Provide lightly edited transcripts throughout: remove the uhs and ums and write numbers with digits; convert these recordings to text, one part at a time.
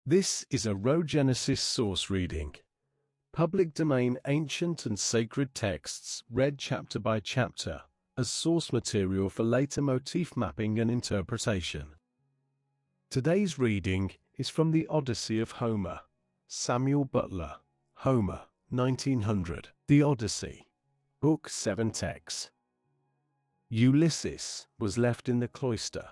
This is a Rhogenesis Source Reading. Public domain ancient and sacred texts read chapter by chapter as source material for later motif mapping and interpretation. Today's reading is from the Odyssey of Homer. Samuel Butler, Homer, 1900. The Odyssey, Book 7 text. Ulysses was left in the cloister,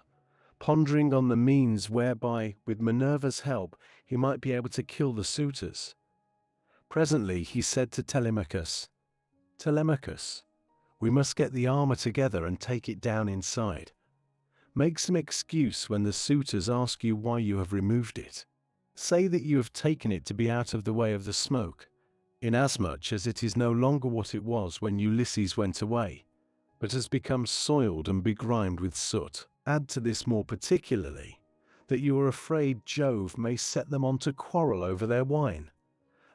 pondering on the means whereby, with Minerva's help, he might be able to kill the suitors. Presently he said to Telemachus, "Telemachus, we must get the armor together and take it down inside. Make some excuse when the suitors ask you why you have removed it. Say that you have taken it to be out of the way of the smoke, inasmuch as it is no longer what it was when Ulysses went away, but has become soiled and begrimed with soot. Add to this more particularly, that you are afraid Jove may set them on to quarrel over their wine,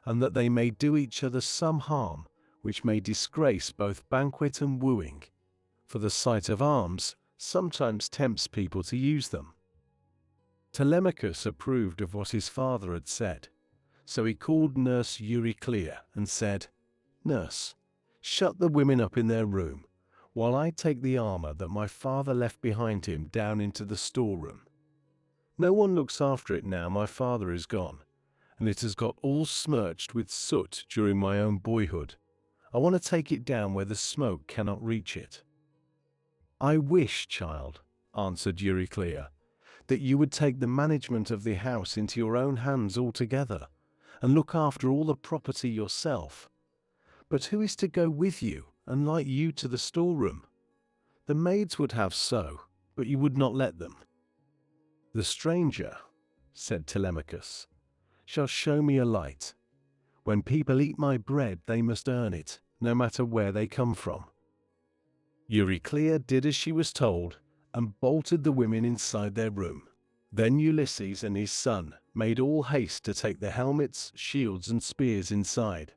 and that they may do each other some harm, which may disgrace both banquet and wooing, for the sight of arms sometimes tempts people to use them." Telemachus approved of what his father had said, so he called nurse Euryclea and said, "Nurse, shut the women up in their room, while I take the armor that my father left behind him down into the storeroom. No one looks after it now my father is gone, and it has got all smirched with soot during my own boyhood. I want to take it down where the smoke cannot reach it." "I wish, child," answered Euryclea, "that you would take the management of the house into your own hands altogether, and look after all the property yourself. But who is to go with you and light you to the storeroom? The maids would have so, but you would not let them." "The stranger," said Telemachus, "shall show me a light. When people eat my bread, they must earn it, no matter where they come from." Euryclea did as she was told, and bolted the women inside their room. Then Ulysses and his son made all haste to take the helmets, shields, and spears inside.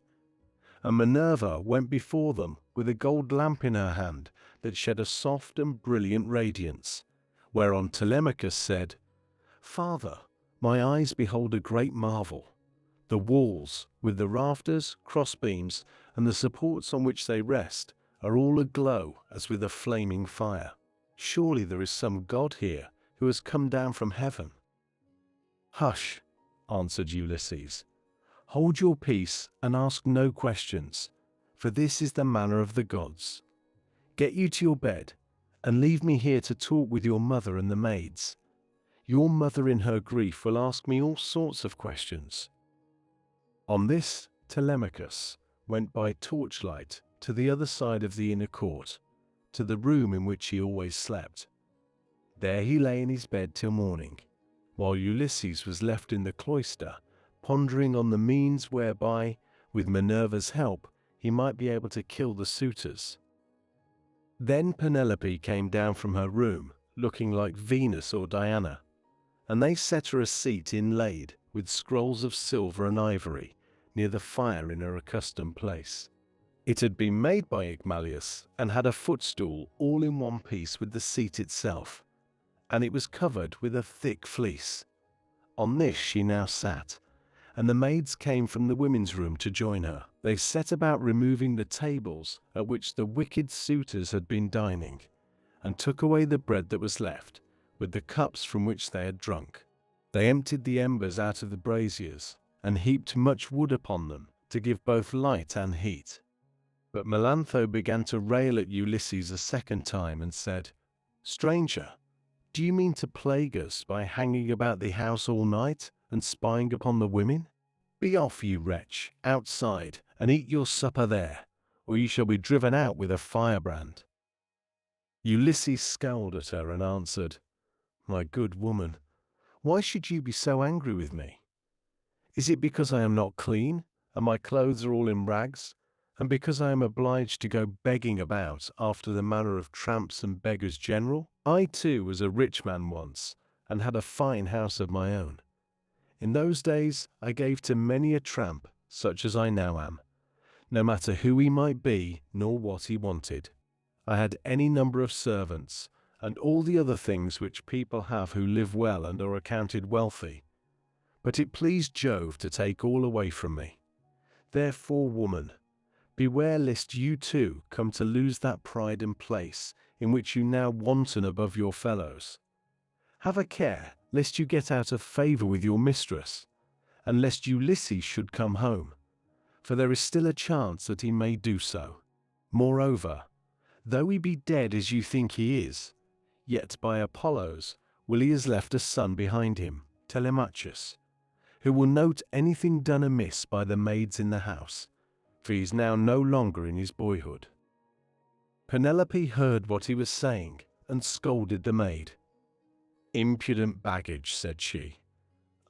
And Minerva went before them with a gold lamp in her hand that shed a soft and brilliant radiance, whereon Telemachus said, "Father, my eyes behold a great marvel. The walls, with the rafters, crossbeams, and the supports on which they rest, are all aglow as with a flaming fire. Surely there is some god here who has come down from heaven." "Hush," answered Ulysses. "Hold your peace and ask no questions, for this is the manner of the gods. Get you to your bed, and leave me here to talk with your mother and the maids. Your mother in her grief will ask me all sorts of questions." On this, Telemachus went by torchlight to the other side of the inner court, to the room in which he always slept. There he lay in his bed till morning, while Ulysses was left in the cloister, pondering on the means whereby, with Minerva's help, he might be able to kill the suitors. Then Penelope came down from her room, looking like Venus or Diana, and they set her a seat inlaid with scrolls of silver and ivory near the fire in her accustomed place. It had been made by Igmalius and had a footstool all in one piece with the seat itself, and it was covered with a thick fleece. On this she now sat, and the maids came from the women's room to join her. They set about removing the tables at which the wicked suitors had been dining, and took away the bread that was left, with the cups from which they had drunk. They emptied the embers out of the braziers, and heaped much wood upon them, to give both light and heat. But Melantho began to rail at Ulysses a second time, and said, "Stranger, do you mean to plague us by hanging about the house all night, and spying upon the women? Be off, you wretch, outside, and eat your supper there, or you shall be driven out with a firebrand." Ulysses scowled at her and answered, "My good woman, why should you be so angry with me? Is it because I am not clean, and my clothes are all in rags, and because I am obliged to go begging about after the manner of tramps and beggars general? I too was a rich man once, and had a fine house of my own. In those days I gave to many a tramp, such as I now am, no matter who he might be nor what he wanted. I had any number of servants, and all the other things which people have who live well and are accounted wealthy. But it pleased Jove to take all away from me. Therefore, woman, beware lest you too come to lose that pride and place in which you now wanton above your fellows. Have a care lest you get out of favor with your mistress, and lest Ulysses should come home, for there is still a chance that he may do so. Moreover, though he be dead as you think he is, yet by Apollos will he has left a son behind him, Telemachus, who will note anything done amiss by the maids in the house, for he is now no longer in his boyhood. Penelope heard what he was saying, and scolded the maid. "Impudent baggage," said she.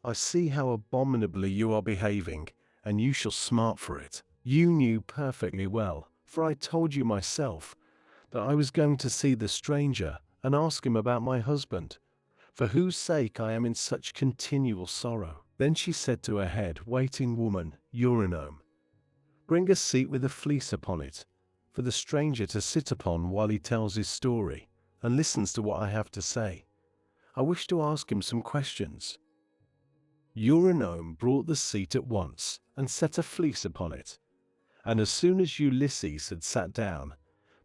"I see how abominably you are behaving, and you shall smart for it. You knew perfectly well, for I told you myself, that I was going to see the stranger and ask him about my husband, for whose sake I am in such continual sorrow." Then she said to her head-waiting woman, Eurynome, "Bring a seat with a fleece upon it, for the stranger to sit upon while he tells his story, and listens to what I have to say. I wish to ask him some questions." Eurynome brought the seat at once, and set a fleece upon it. And as soon as Ulysses had sat down,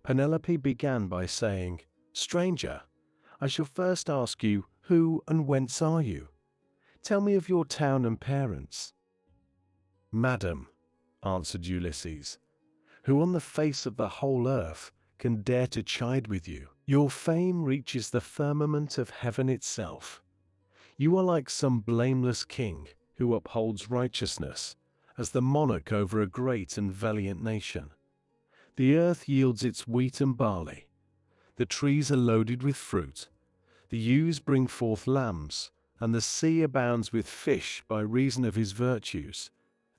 Penelope began by saying, "Stranger, I shall first ask you, who and whence are you? Tell me of your town and parents." "Madam," answered Ulysses, "who on the face of the whole earth can dare to chide with you? Your fame reaches the firmament of heaven itself. You are like some blameless king who upholds righteousness as the monarch over a great and valiant nation. The earth yields its wheat and barley. The trees are loaded with fruit. The ewes bring forth lambs, and the sea abounds with fish by reason of his virtues,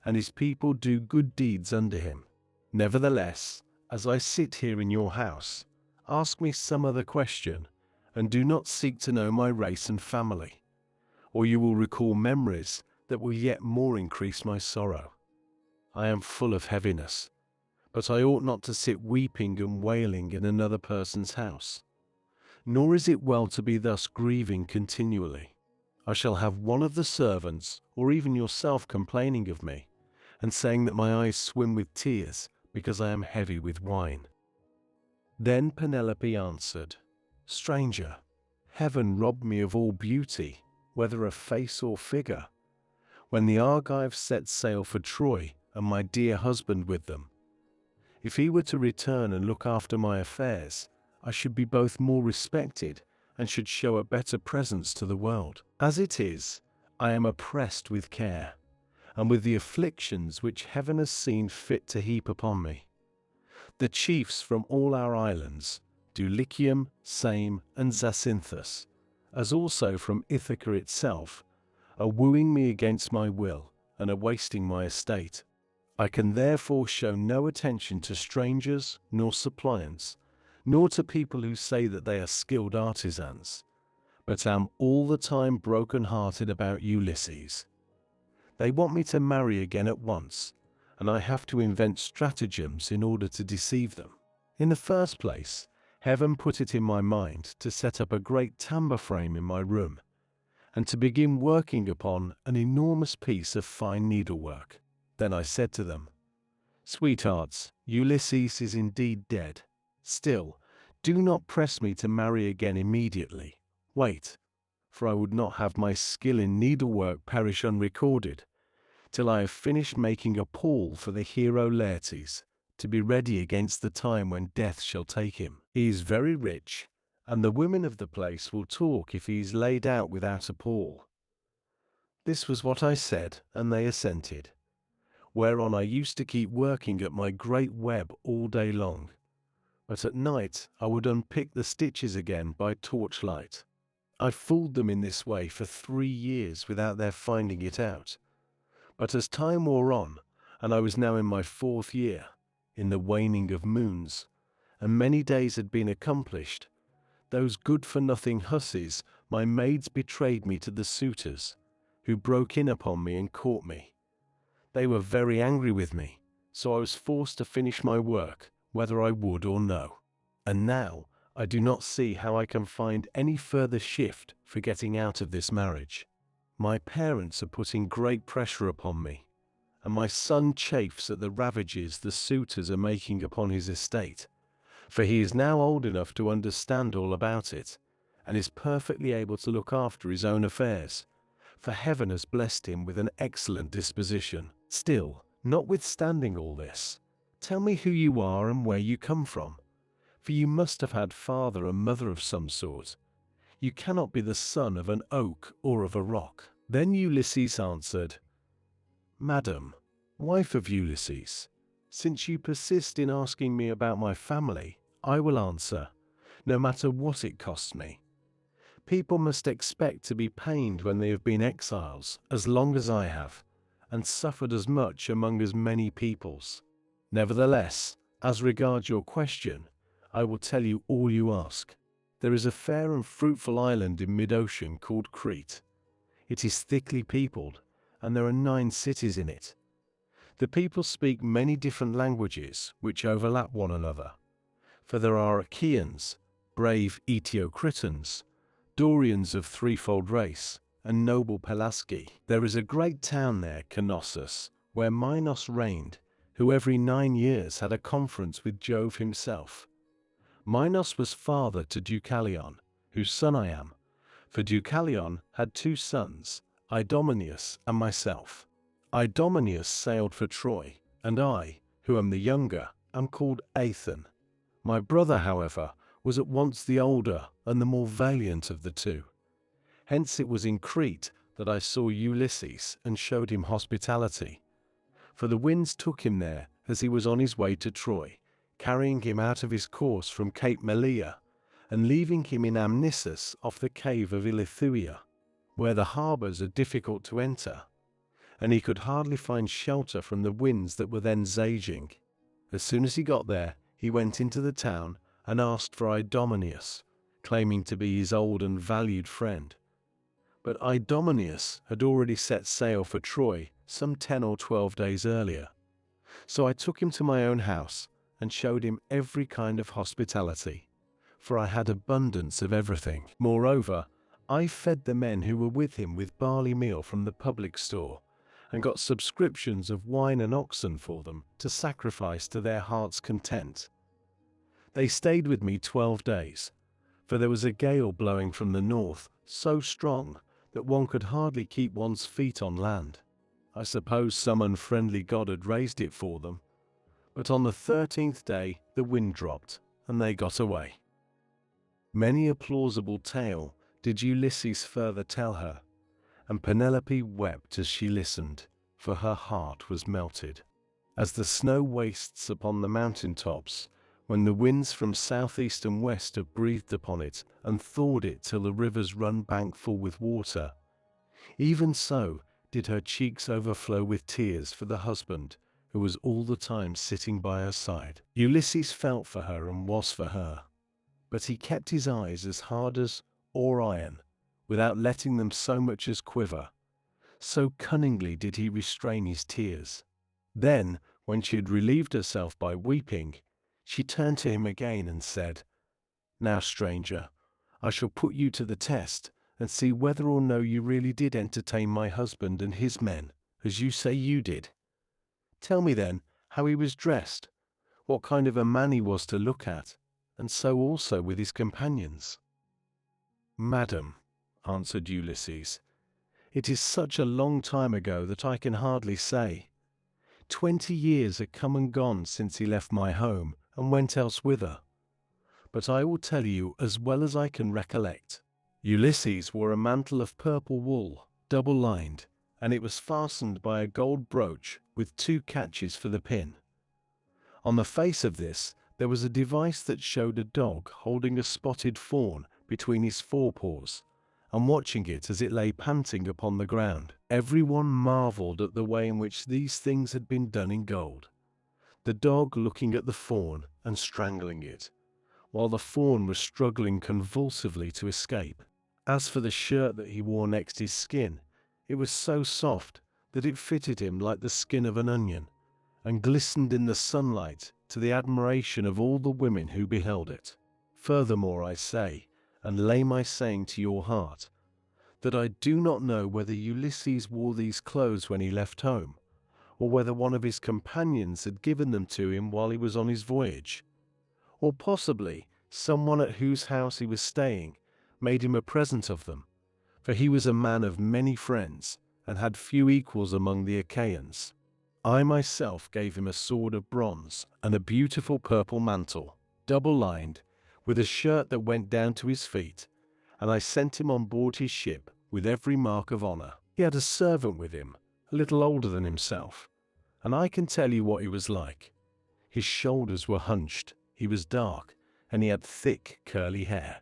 and his people do good deeds under him. Nevertheless, as I sit here in your house, ask me some other question, and do not seek to know my race and family, or you will recall memories that will yet more increase my sorrow. I am full of heaviness, but I ought not to sit weeping and wailing in another person's house. Nor is it well to be thus grieving continually. I shall have one of the servants, or even yourself, complaining of me, and saying that my eyes swim with tears because I am heavy with wine." Then Penelope answered, "Stranger, heaven robbed me of all beauty, whether of face or figure, when the Argives set sail for Troy, and my dear husband with them. If he were to return and look after my affairs, I should be both more respected and should show a better presence to the world. As it is, I am oppressed with care, and with the afflictions which heaven has seen fit to heap upon me. The chiefs from all our islands, Dulichium, Same, and Zacynthus, as also from Ithaca itself, are wooing me against my will, and are wasting my estate. I can therefore show no attention to strangers, nor suppliants, nor to people who say that they are skilled artisans, but am all the time broken-hearted about Ulysses. They want me to marry again at once, and I have to invent stratagems in order to deceive them. In the first place, heaven put it in my mind to set up a great timber frame in my room, and to begin working upon an enormous piece of fine needlework. Then I said to them, 'Sweethearts, Ulysses is indeed dead. Still, do not press me to marry again immediately. Wait, for I would not have my skill in needlework perish unrecorded, till I have finished making a pall for the hero Laertes, to be ready against the time when death shall take him. He is very rich, and the women of the place will talk if he is laid out without a pall.' This was what I said, and they assented. Whereon I used to keep working at my great web all day long, but at night I would unpick the stitches again by torchlight. I fooled them in this way for 3 years without their finding it out. But as time wore on, and I was now in my 4th year, in the waning of moons, and many days had been accomplished, those good-for-nothing hussies, my maids, betrayed me to the suitors, who broke in upon me and caught me. They were very angry with me, so I was forced to finish my work, whether I would or no. And now I do not see how I can find any further shift for getting out of this marriage." My parents are putting great pressure upon me, and my son chafes at the ravages the suitors are making upon his estate, for he is now old enough to understand all about it, and is perfectly able to look after his own affairs, for heaven has blessed him with an excellent disposition. Still, notwithstanding all this, tell me who you are and where you come from, for you must have had father and mother of some sort. You cannot be the son of an oak or of a rock." Then Ulysses answered, "Madam, wife of Ulysses, since you persist in asking me about my family, I will answer, no matter what it costs me. People must expect to be pained when they have been exiles as long as I have, and suffered as much among as many peoples. Nevertheless, as regards your question, I will tell you all you ask. There is a fair and fruitful island in mid-ocean called Crete. It is thickly peopled, and there are 9 cities in it. The people speak many different languages which overlap one another, for there are Achaeans, brave Eteocritans, Dorians of threefold race, and noble Pelasgi. There is a great town there, Knossos, where Minos reigned, who every 9 years had a conference with Jove himself. Minos was father to Deucalion, whose son I am, for Deucalion had 2 sons, Idomeneus and myself. Idomeneus sailed for Troy, and I, who am the younger, am called Aethon. My brother, however, was at once the older and the more valiant of the 2. Hence it was in Crete that I saw Ulysses and showed him hospitality. For the winds took him there as he was on his way to Troy, carrying him out of his course from Cape Malea, and leaving him in Amnisus off the cave of Ilithuia, where the harbors are difficult to enter, and he could hardly find shelter from the winds that were then raging. As soon as he got there, he went into the town and asked for Idomeneus, claiming to be his old and valued friend. But Idomeneus had already set sail for Troy some 10 or 12 days earlier. So I took him to my own house and showed him every kind of hospitality, for I had abundance of everything. Moreover, I fed the men who were with him with barley meal from the public store, and got subscriptions of wine and oxen for them to sacrifice to their heart's content. They stayed with me 12 days, for there was a gale blowing from the north so strong that one could hardly keep one's feet on land. I suppose some unfriendly god had raised it for them, but on the 13th day the wind dropped, and they got away." Many a plausible tale did Ulysses further tell her, and Penelope wept as she listened, for her heart was melted. As the snow wastes upon the mountain tops, when the winds from southeast and west have breathed upon it and thawed it till the rivers run bank full with water, even so did her cheeks overflow with tears for the husband who was all the time sitting by her side. Ulysses felt for her and was for her, but he kept his eyes as hard as or iron, without letting them so much as quiver. So cunningly did he restrain his tears. Then, when she had relieved herself by weeping, she turned to him again and said, "Now, stranger, I shall put you to the test, and see whether or no you really did entertain my husband and his men, as you say you did. Tell me then how he was dressed, what kind of a man he was to look at, and so also with his companions." "Madam," answered Ulysses, "it is such a long time ago that I can hardly say. 20 years are come and gone since he left my home and went elsewhither. But I will tell you as well as I can recollect. Ulysses wore a mantle of purple wool, double-lined, and it was fastened by a gold brooch with 2 catches for the pin. On the face of this there was a device that showed a dog holding a spotted fawn between his forepaws, and watching it as it lay panting upon the ground. Everyone marveled at the way in which these things had been done in gold, the dog looking at the fawn and strangling it, while the fawn was struggling convulsively to escape. As for the shirt that he wore next his skin, it was so soft that it fitted him like the skin of an onion, and glistened in the sunlight to the admiration of all the women who beheld it. Furthermore I say, and lay my saying to your heart, that I do not know whether Ulysses wore these clothes when he left home, or whether one of his companions had given them to him while he was on his voyage, or possibly someone at whose house he was staying made him a present of them, for he was a man of many friends and had few equals among the Achaeans. I myself gave him a sword of bronze and a beautiful purple mantle, double-lined, with a shirt that went down to his feet, and I sent him on board his ship with every mark of honor. He had a servant with him, a little older than himself, and I can tell you what he was like. His shoulders were hunched, he was dark, and he had thick, curly hair.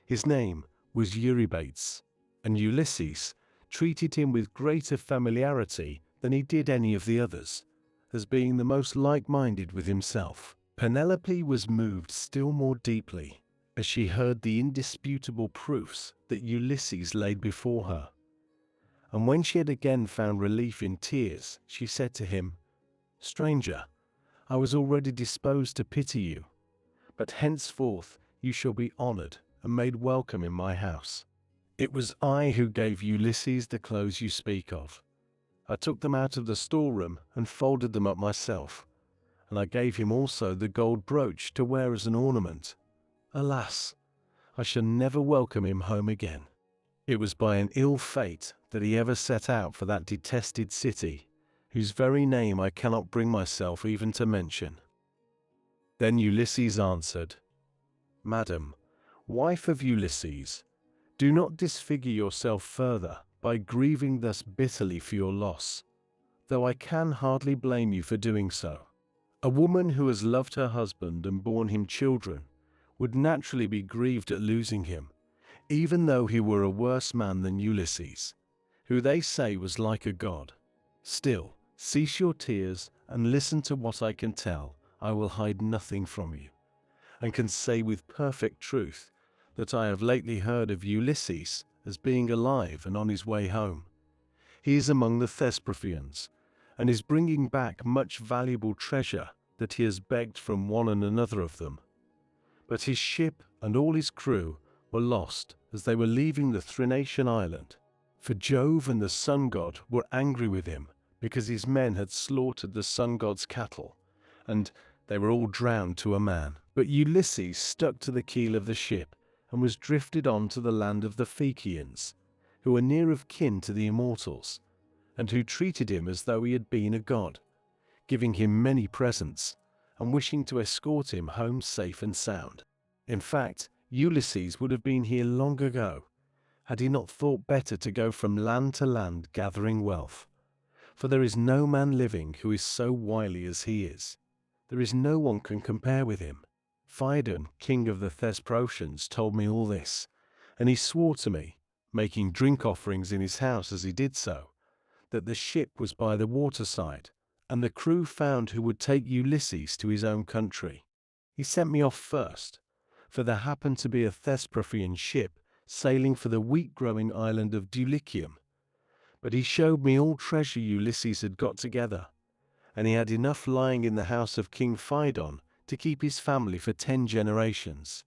His name was Eurybates, and Ulysses treated him with greater familiarity than he did any of the others, as being the most like-minded with himself. Penelope was moved still more deeply as she heard the indisputable proofs that Ulysses laid before her. And when she had again found relief in tears, she said to him, "Stranger, I was already disposed to pity you, but henceforth you shall be honored and made welcome in my house. It was I who gave Ulysses the clothes you speak of. I took them out of the storeroom and folded them up myself, and I gave him also the gold brooch to wear as an ornament. Alas, I shall never welcome him home again. It was by an ill fate that he ever set out for that detested city, whose very name I cannot bring myself even to mention." Then Ulysses answered, "Madam, wife of Ulysses, do not disfigure yourself further by grieving thus bitterly for your loss, though I can hardly blame you for doing so. A woman who has loved her husband and borne him children would naturally be grieved at losing him, even though he were a worse man than Ulysses, who they say was like a god. Still, cease your tears and listen to what I can tell. I will hide nothing from you, and can say with perfect truth that I have lately heard of Ulysses as being alive and on his way home. He is among the Thesprophans, and is bringing back much valuable treasure that he has begged from one and another of them. But his ship and all his crew were lost as they were leaving the Thrinacian island, for Jove and the sun god were angry with him because his men had slaughtered the sun god's cattle, and they were all drowned to a man. But Ulysses stuck to the keel of the ship and was drifted on to the land of the Phaeacians, who were near of kin to the immortals, and who treated him as though he had been a god, giving him many presents, and wishing to escort him home safe and sound. In fact, Ulysses would have been here long ago, had he not thought better to go from land to land gathering wealth. For there is no man living who is so wily as he is. There is no one can compare with him. Phaedon, king of the Thesprotians, told me all this, and he swore to me, making drink offerings in his house as he did so, that the ship was by the waterside, and the crew found who would take Ulysses to his own country. He sent me off first, for there happened to be a Thesprophian ship sailing for the wheat-growing island of Dulichium. But he showed me all treasure Ulysses had got together, and he had enough lying in the house of King Phaedon to keep his family for 10 generations.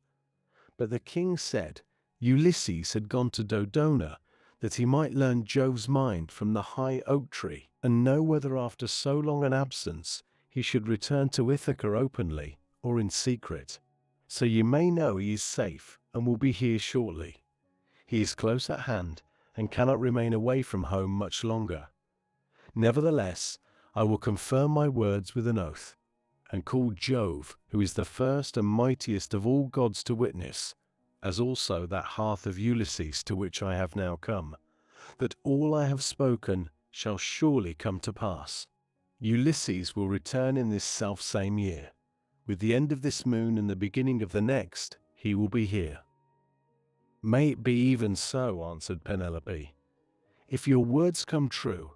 But the king said Ulysses had gone to Dodona, that he might learn Jove's mind from the high oak tree, and know whether after so long an absence he should return to Ithaca openly or in secret. So you may know he is safe and will be here shortly. He is close at hand and cannot remain away from home much longer. Nevertheless, I will confirm my words with an oath, and call Jove, who is the first and mightiest of all gods, to witness, as also that hearth of Ulysses to which I have now come, that all I have spoken shall surely come to pass. Ulysses will return in this self-same year. With the end of this moon and the beginning of the next, he will be here." "May it be even so," answered Penelope. "If your words come true,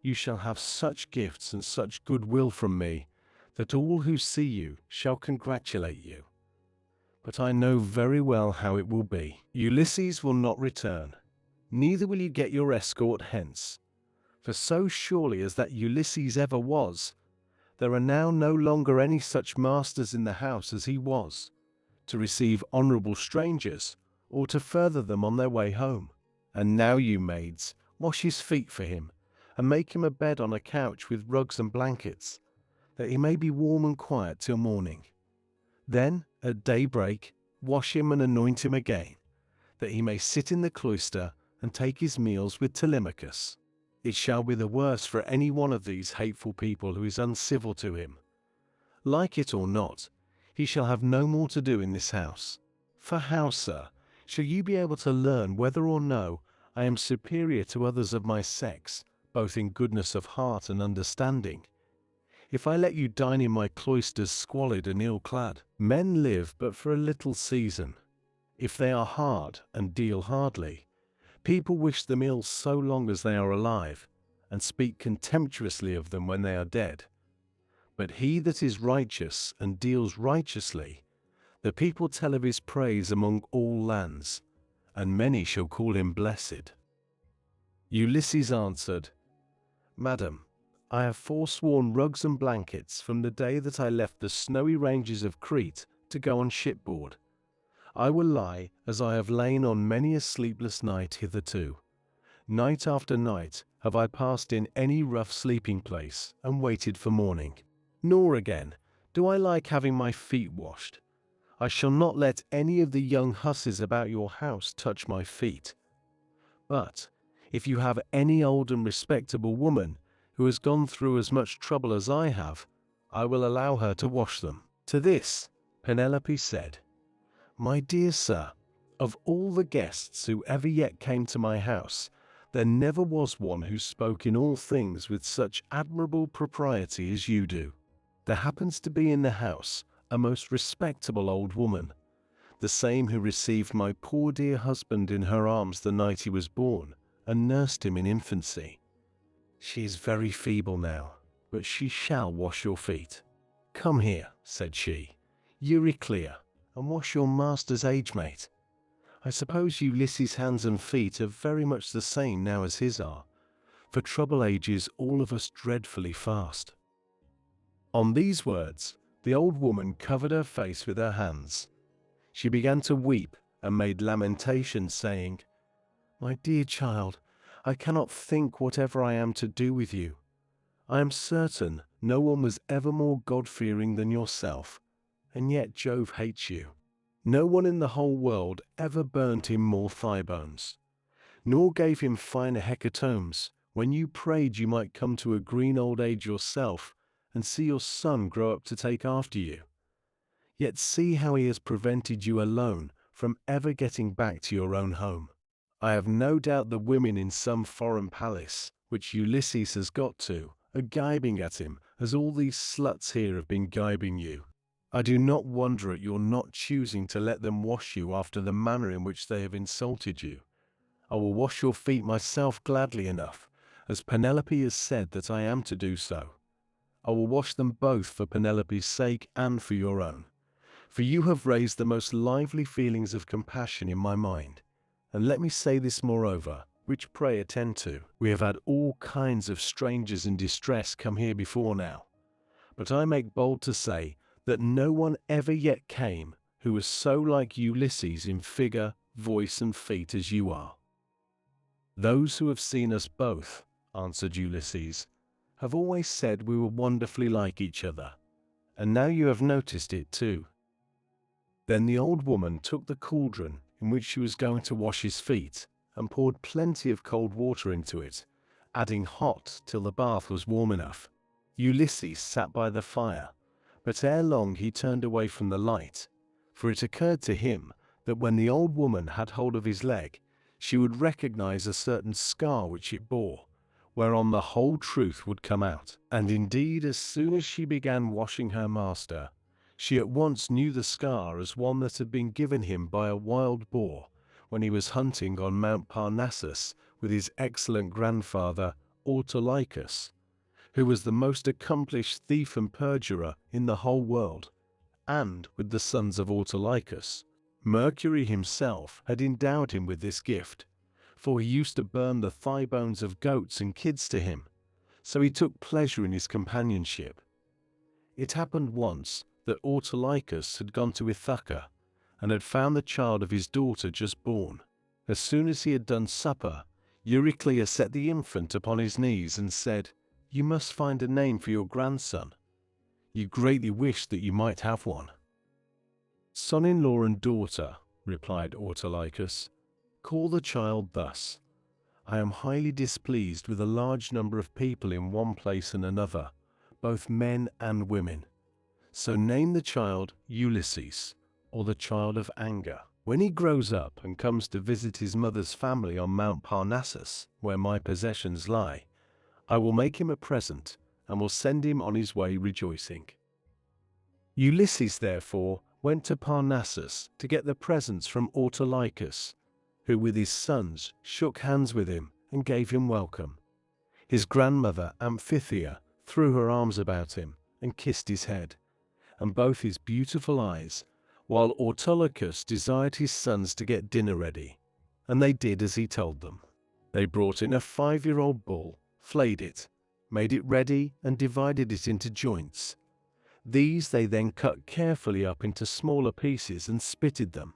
you shall have such gifts and such goodwill from me that all who see you shall congratulate you. But I know very well how it will be. Ulysses will not return, neither will you get your escort hence. For so surely as that Ulysses ever was, there are now no longer any such masters in the house as he was, to receive honorable strangers or to further them on their way home. And now, you maids, wash his feet for him, and make him a bed on a couch with rugs and blankets, that he may be warm and quiet till morning. Then, at daybreak, wash him and anoint him again, that he may sit in the cloister and take his meals with Telemachus. It shall be the worse for any one of these hateful people who is uncivil to him. Like it or not, he shall have no more to do in this house. For how, sir, shall you be able to learn whether or no I am superior to others of my sex, both in goodness of heart and understanding, if I let you dine in my cloisters squalid and ill-clad? Men live but for a little season. If they are hard and deal hardly, people wish them ill so long as they are alive, and speak contemptuously of them when they are dead. But he that is righteous and deals righteously, the people tell of his praise among all lands, and many shall call him blessed. Ulysses answered, Madam, I have forsworn rugs and blankets from the day that I left the snowy ranges of Crete to go on shipboard. I will lie as I have lain on many a sleepless night hitherto. Night after night have I passed in any rough sleeping place and waited for morning. Nor again do I like having my feet washed. I shall not let any of the young hussies about your house touch my feet. But if you have any old and respectable woman who has gone through as much trouble as I have, I will allow her to wash them. To this Penelope said, My dear sir, of all the guests who ever yet came to my house, there never was one who spoke in all things with such admirable propriety as you do. There happens to be in the house a most respectable old woman, the same who received my poor dear husband in her arms the night he was born, and nursed him in infancy. She is very feeble now, but she shall wash your feet. Come here, said she, Euryclea, and wash your master's age-mate. I suppose Ulysses' hands and feet are very much the same now as his are, for trouble ages all of us dreadfully fast. On these words, the old woman covered her face with her hands. She began to weep and made lamentation, saying, My dear child, I cannot think whatever I am to do with you. I am certain no one was ever more God-fearing than yourself, and yet Jove hates you. No one in the whole world ever burnt him more thigh bones, nor gave him finer hecatombs when you prayed you might come to a green old age yourself and see your son grow up to take after you. Yet see how he has prevented you alone from ever getting back to your own home. I have no doubt the women in some foreign palace, which Ulysses has got to, are gibing at him as all these sluts here have been gibing you. I do not wonder at your not choosing to let them wash you after the manner in which they have insulted you. I will wash your feet myself gladly enough, as Penelope has said that I am to do so. I will wash them both for Penelope's sake and for your own, for you have raised the most lively feelings of compassion in my mind. And let me say this moreover, which pray attend to. We have had all kinds of strangers in distress come here before now, but I make bold to say that no one ever yet came who was so like Ulysses in figure, voice, and feet as you are. Those who have seen us both, answered Ulysses, have always said we were wonderfully like each other, and now you have noticed it too. Then the old woman took the cauldron in which she was going to wash his feet, and poured plenty of cold water into it, adding hot till the bath was warm enough. Ulysses sat by the fire, but ere long he turned away from the light, for it occurred to him that when the old woman had hold of his leg, she would recognize a certain scar which it bore, whereon the whole truth would come out. And indeed, as soon as she began washing her master, she at once knew the scar as one that had been given him by a wild boar when he was hunting on Mount Parnassus with his excellent grandfather Autolycus, who was the most accomplished thief and perjurer in the whole world, and with the sons of Autolycus, Mercury himself had endowed him with this gift, for he used to burn the thigh bones of goats and kids to him, so he took pleasure in his companionship. It happened once that Autolycus had gone to Ithaca, and had found the child of his daughter just born. As soon as he had done supper, Eurycleia set the infant upon his knees and said, "You must find a name for your grandson. You greatly wish that you might have one." "Son-in-law and daughter," replied Autolycus, "call the child thus. I am highly displeased with a large number of people in one place and another, both men and women. So name the child Ulysses, or the child of anger. When he grows up and comes to visit his mother's family on Mount Parnassus, where my possessions lie, I will make him a present and will send him on his way rejoicing." Ulysses, therefore, went to Parnassus to get the presents from Autolycus, who with his sons shook hands with him and gave him welcome. His grandmother Amphithea threw her arms about him and kissed his head, and both his beautiful eyes, while Autolycus desired his sons to get dinner ready, and they did as he told them. They brought in a 5-year-old bull, flayed it, made it ready, and divided it into joints. These they then cut carefully up into smaller pieces and spitted them.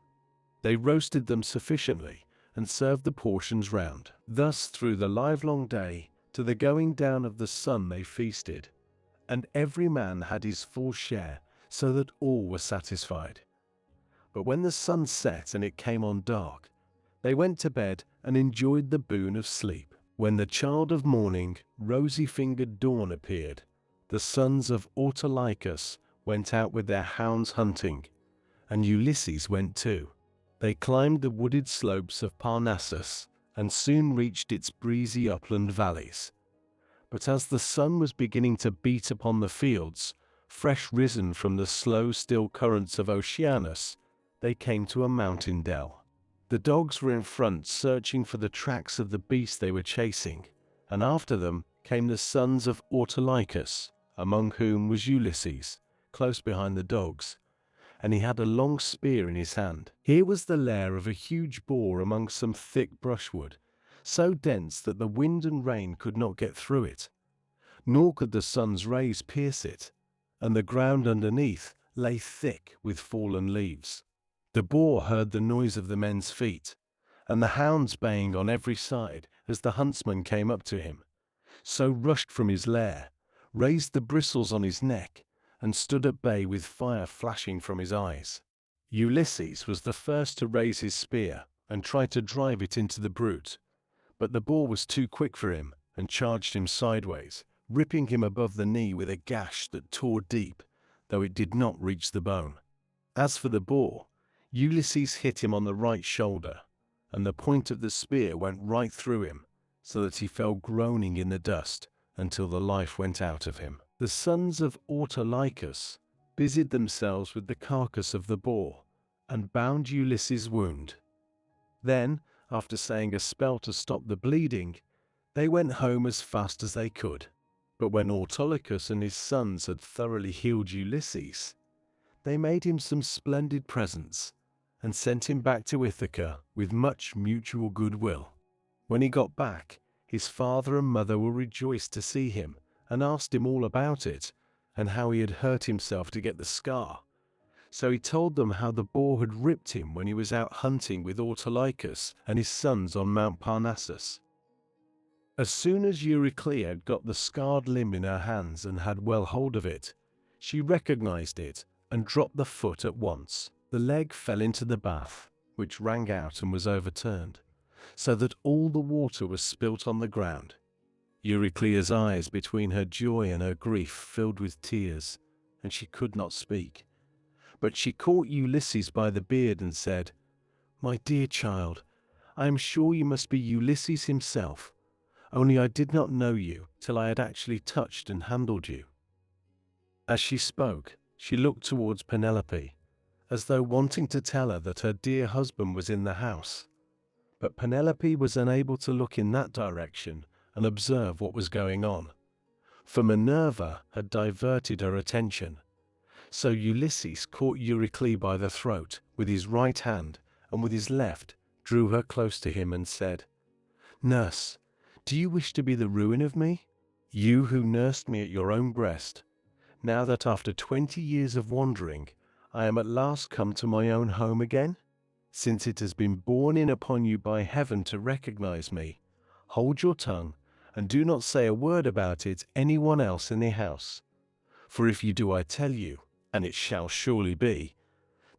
They roasted them sufficiently and served the portions round. Thus through the livelong day to the going down of the sun they feasted, and every man had his full share, so that all were satisfied. But when the sun set and it came on dark, they went to bed and enjoyed the boon of sleep. When the child of morning, rosy-fingered Dawn appeared, the sons of Autolycus went out with their hounds hunting, and Ulysses went too. They climbed the wooded slopes of Parnassus and soon reached its breezy upland valleys. But as the sun was beginning to beat upon the fields, fresh risen from the slow still currents of Oceanus, they came to a mountain dell. The dogs were in front searching for the tracks of the beast they were chasing, and after them came the sons of Autolycus, among whom was Ulysses, close behind the dogs, and he had a long spear in his hand. Here was the lair of a huge boar among some thick brushwood, so dense that the wind and rain could not get through it, nor could the sun's rays pierce it, and the ground underneath lay thick with fallen leaves. The boar heard the noise of the men's feet, and the hounds baying on every side as the huntsman came up to him, so rushed from his lair, raised the bristles on his neck, and stood at bay with fire flashing from his eyes. Ulysses was the first to raise his spear and try to drive it into the brute, but the boar was too quick for him and charged him sideways, ripping him above the knee with a gash that tore deep, though it did not reach the bone. As for the boar, Ulysses hit him on the right shoulder, and the point of the spear went right through him, so that he fell groaning in the dust until the life went out of him. The sons of Autolycus busied themselves with the carcass of the boar and bound Ulysses' wound. Then, after saying a spell to stop the bleeding, they went home as fast as they could. But when Autolycus and his sons had thoroughly healed Ulysses, they made him some splendid presents and sent him back to Ithaca with much mutual goodwill. When he got back, his father and mother were rejoiced to see him and asked him all about it and how he had hurt himself to get the scar. So he told them how the boar had ripped him when he was out hunting with Autolycus and his sons on Mount Parnassus. As soon as Eurycleia had got the scarred limb in her hands and had well hold of it, she recognized it and dropped the foot at once. The leg fell into the bath, which rang out and was overturned, so that all the water was spilt on the ground. Eurycleia's eyes between her joy and her grief filled with tears, and she could not speak. But she caught Ulysses by the beard and said, "My dear child, I am sure you must be Ulysses himself, only I did not know you till I had actually touched and handled you." As she spoke, she looked towards Penelope, as though wanting to tell her that her dear husband was in the house. But Penelope was unable to look in that direction and observe what was going on, for Minerva had diverted her attention. So Ulysses caught Eurycleia by the throat with his right hand, and with his left drew her close to him and said, "Nurse, do you wish to be the ruin of me? You who nursed me at your own breast, now that after 20 years of wandering, I am at last come to my own home again? since it has been borne in upon you by heaven to recognize me, hold your tongue and do not say a word about it anyone else in the house. For if you do, I tell you, and it shall surely be,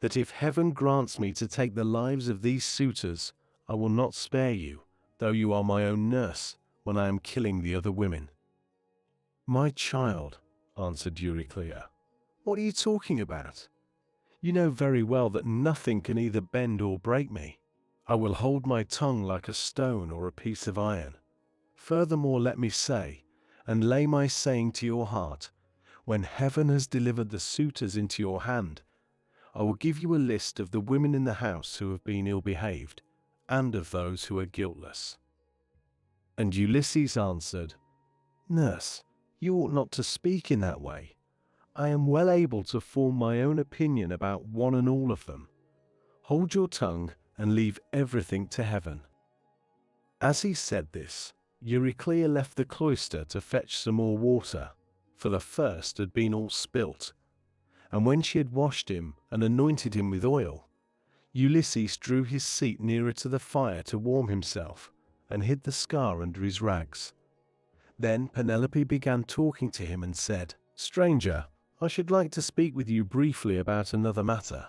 that if heaven grants me to take the lives of these suitors, I will not spare you, though you are my own nurse, when I am killing the other women. My child, answered Euryclea, what are you talking about? You know very well that nothing can either bend or break me. I will hold my tongue like a stone or a piece of iron. Furthermore, let me say, and lay my saying to your heart, when heaven has delivered the suitors into your hand, I will give you a list of the women in the house who have been ill-behaved, and of those who are guiltless. And Ulysses answered, Nurse, you ought not to speak in that way. I am well able to form my own opinion about one and all of them. Hold your tongue and leave everything to heaven. As he said this, Euryclea left the cloister to fetch some more water, for the first had been all spilt. And when she had washed him and anointed him with oil, Ulysses drew his seat nearer to the fire to warm himself, and hid the scar under his rags. Then Penelope began talking to him and said, Stranger, I should like to speak with you briefly about another matter.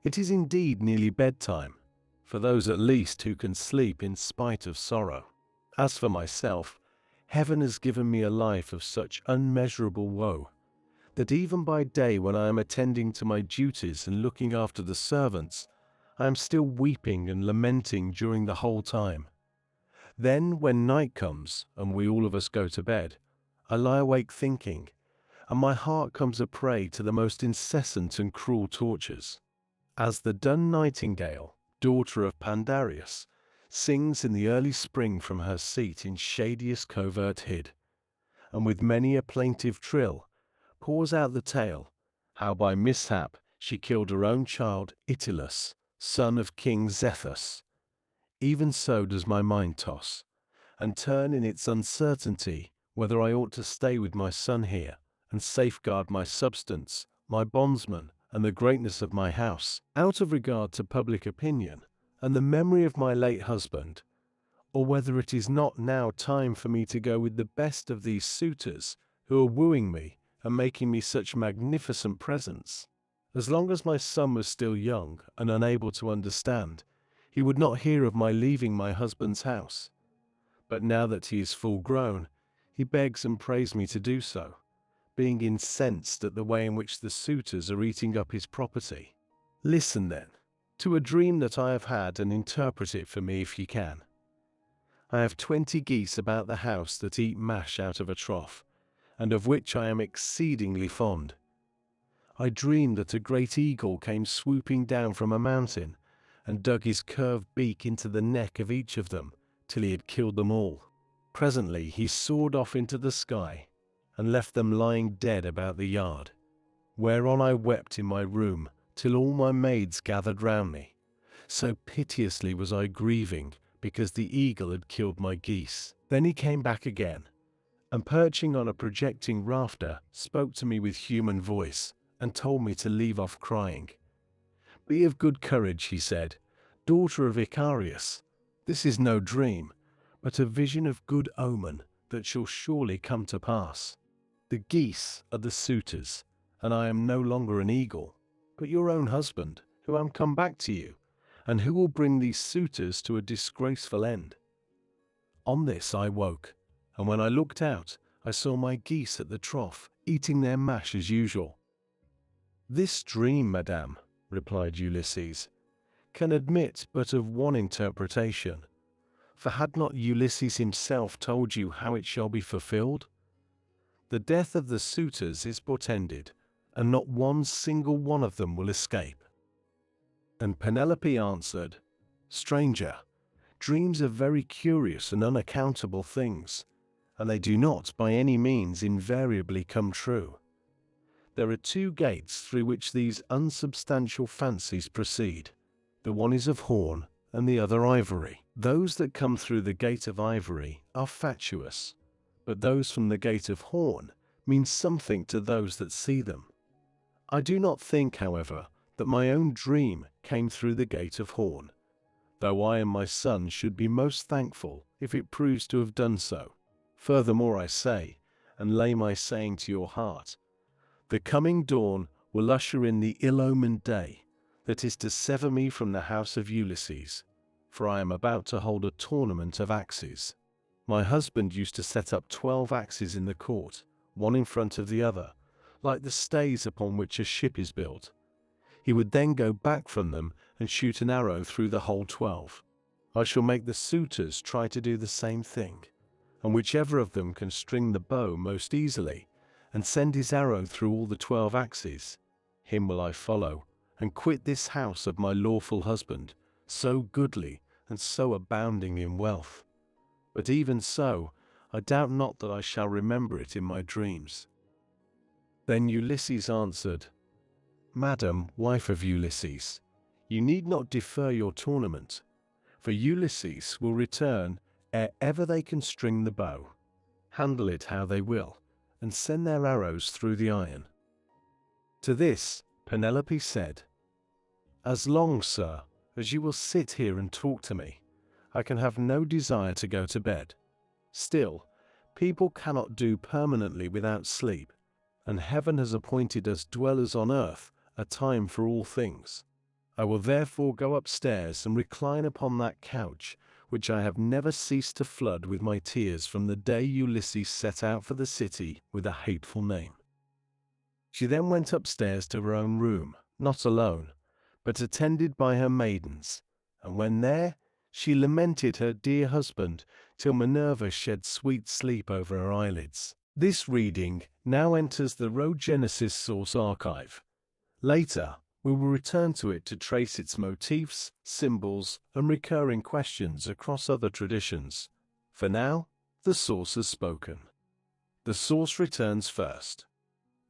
It is indeed nearly bedtime, for those at least who can sleep in spite of sorrow. As for myself, heaven has given me a life of such unmeasurable woe, that even by day when I am attending to my duties and looking after the servants, I am still weeping and lamenting during the whole time. Then, when night comes and we all of us go to bed, I lie awake thinking, and my heart comes a prey to the most incessant and cruel tortures. As the dun nightingale, daughter of Pandarius, sings in the early spring from her seat in shadiest covert hid, and with many a plaintive trill pours out the tale, how by mishap she killed her own child Itylus, son of King Zethus. Even so does my mind toss, and turn in its uncertainty whether I ought to stay with my son here, and safeguard my substance, my bondsman, and the greatness of my house, out of regard to public opinion, and the memory of my late husband, or whether it is not now time for me to go with the best of these suitors, who are wooing me, and making me such magnificent presents. As long as my son was still young and unable to understand, he would not hear of my leaving my husband's house. But now that he is full grown, he begs and prays me to do so, being incensed at the way in which the suitors are eating up his property. Listen, then, to a dream that I have had, and interpret it for me if you can. I have 20 geese about the house that eat mash out of a trough, and of which I am exceedingly fond. I dreamed that a great eagle came swooping down from a mountain, and dug his curved beak into the neck of each of them, till he had killed them all. Presently he soared off into the sky, and left them lying dead about the yard, whereon I wept in my room, till all my maids gathered round me. So piteously was I grieving, because the eagle had killed my geese. Then he came back again, and perching on a projecting rafter, spoke to me with human voice, and told me to leave off crying. Be of good courage, he said, daughter of Icarius. This is no dream, but a vision of good omen that shall surely come to pass. The geese are the suitors, and I am no longer an eagle, but your own husband, who am come back to you, and who will bring these suitors to a disgraceful end. On this I woke, and when I looked out, I saw my geese at the trough, eating their mash as usual. This dream, madame, replied Ulysses, can admit but of one interpretation. For had not Ulysses himself told you how it shall be fulfilled? The death of the suitors is portended, and not one single one of them will escape. And Penelope answered, Stranger, dreams are very curious and unaccountable things, and they do not by any means invariably come true. There are 2 gates through which these unsubstantial fancies proceed. The one is of horn, and the other ivory. Those that come through the gate of ivory are fatuous, but those from the gate of horn mean something to those that see them. I do not think, however, that my own dream came through the gate of horn, though I and my son should be most thankful if it proves to have done so. Furthermore I say, and lay my saying to your heart, the coming dawn will usher in the ill-omened day that is to sever me from the house of Ulysses, for I am about to hold a tournament of axes. My husband used to set up 12 axes in the court, one in front of the other, like the stays upon which a ship is built. He would then go back from them and shoot an arrow through the whole 12. I shall make the suitors try to do the same thing, and whichever of them can string the bow most easily and send his arrow through all the 12 axes, him will I follow, and quit this house of my lawful husband, so goodly and so abounding in wealth. But even so, I doubt not that I shall remember it in my dreams. Then Ulysses answered, Madam, wife of Ulysses, you need not defer your tournament, for Ulysses will return ere ever they can string the bow, handle it how they will, and send their arrows through the iron. To this, Penelope said, As long, sir, as you will sit here and talk to me, I can have no desire to go to bed. Still, people cannot do permanently without sleep, and heaven has appointed us dwellers on earth a time for all things. I will therefore go upstairs and recline upon that couch which I have never ceased to flood with my tears from the day Ulysses set out for the city with a hateful name. She then went upstairs to her own room, not alone, but attended by her maidens, and when there, she lamented her dear husband till Minerva shed sweet sleep over her eyelids. This reading now enters the Rhogenesis Source Archive. Later, we will return to it to trace its motifs, symbols, and recurring questions across other traditions. For now, the source has spoken. The source returns first.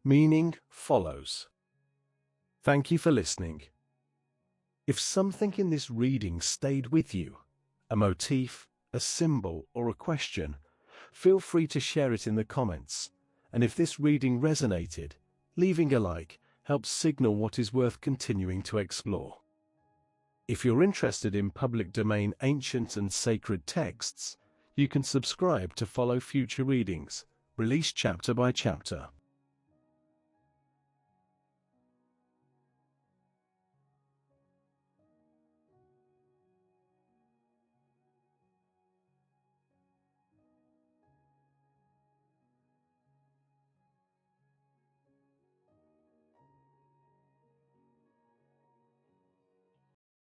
Meaning follows. Thank you for listening. If something in this reading stayed with you, a motif, a symbol, or a question, feel free to share it in the comments. And if this reading resonated, leaving a like helps signal what is worth continuing to explore. If you're interested in public domain ancient and sacred texts, you can subscribe to follow future readings, released chapter by chapter.